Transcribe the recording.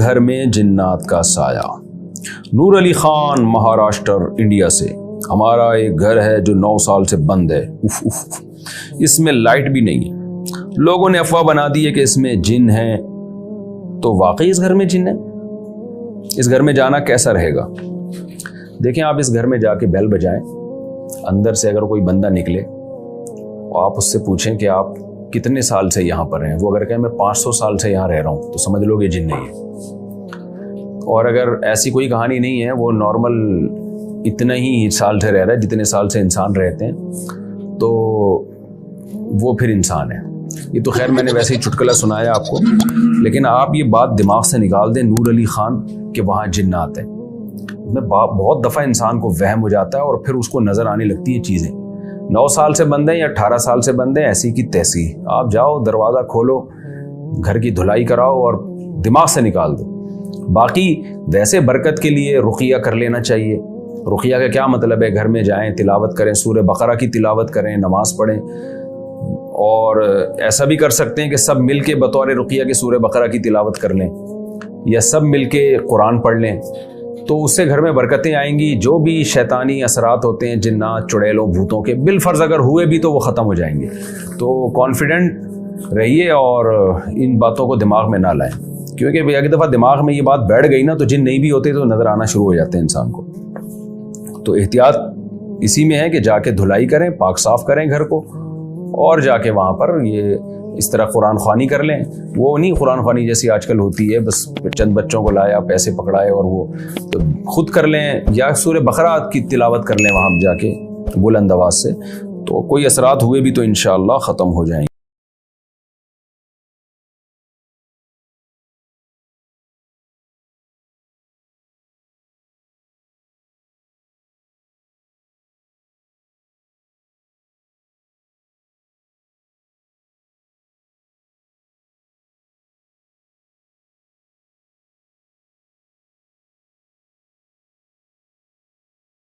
گھر میں جنات کا سایہ۔ نور علی خان، مہاراشٹر، انڈیا سے۔ ہمارا ایک گھر ہے جو 9 سال سے بند ہے، اس میں لائٹ بھی نہیں ہے۔ لوگوں نے افواہ بنا دی ہے کہ اس میں جن ہیں، تو واقعی اس گھر میں جن ہے؟ اس گھر میں جانا کیسا رہے گا؟ دیکھیں، آپ اس گھر میں جا کے بیل بجائیں، اندر سے اگر کوئی بندہ نکلے اور آپ اس سے پوچھیں کہ آپ کتنے سال سے یہاں پر ہیں، وہ اگر کہیں میں 500 سال سے یہاں رہ رہا ہوں، تو سمجھ لو کہ جن نہیں ہے۔ اور اگر ایسی کوئی کہانی نہیں ہے، وہ نارمل اتنا ہی سال سے رہ رہا ہے جتنے سال سے انسان رہتے ہیں، تو وہ پھر انسان ہے۔ یہ تو خیر میں نے ویسے ہی چٹکلا سنایا آپ کو، لیکن آپ یہ بات دماغ سے نکال دیں، نور علی خان، کہ وہاں جنات ہیں۔ میں بہت دفعہ انسان کو وہم ہو جاتا ہے اور پھر اس کو نظر آنے لگتی ہیں چیزیں۔ 9 سال سے بند ہیں یا 18 سال سے بند ہیں، ایسی کی تیسی، آپ جاؤ، دروازہ کھولو، گھر کی دھلائی کراؤ اور دماغ سے نکال دو۔ باقی ویسے برکت کے لیے رقیہ کر لینا چاہیے۔ رقیہ کا کیا مطلب ہے؟ گھر میں جائیں، تلاوت کریں، سورہ بقرہ کی تلاوت کریں، نماز پڑھیں، اور ایسا بھی کر سکتے ہیں کہ سب مل کے بطور رقیہ کے سورہ بقرہ کی تلاوت کر لیں، یا سب مل کے قرآن پڑھ لیں، تو اس سے گھر میں برکتیں آئیں گی۔ جو بھی شیطانی اثرات ہوتے ہیں جنات، چڑیلوں، بھوتوں کے، بالفرض اگر ہوئے بھی تو وہ ختم ہو جائیں گے۔ تو کانفیڈنٹ رہیے اور ان باتوں کو دماغ میں نہ لائیں، کیونکہ ایک دفعہ دماغ میں یہ بات بیٹھ گئی نا، تو جن نہیں بھی ہوتے تو نظر آنا شروع ہو جاتے ہیں انسان کو۔ تو احتیاط اسی میں ہے کہ جا کے دھلائی کریں، پاک صاف کریں گھر کو، اور جا کے وہاں پر یہ اس طرح قرآن خوانی کر لیں۔ وہ نہیں قرآن خوانی جیسی آج کل ہوتی ہے، بس چند بچوں کو لایا، پیسے پکڑائے، اور وہ تو خود کر لیں، یا سورہ بقرہ کی تلاوت کر لیں وہاں جا کے بلند آواز سے، تو کوئی اثرات ہوئے بھی تو انشاءاللہ ختم ہو جائیں گے۔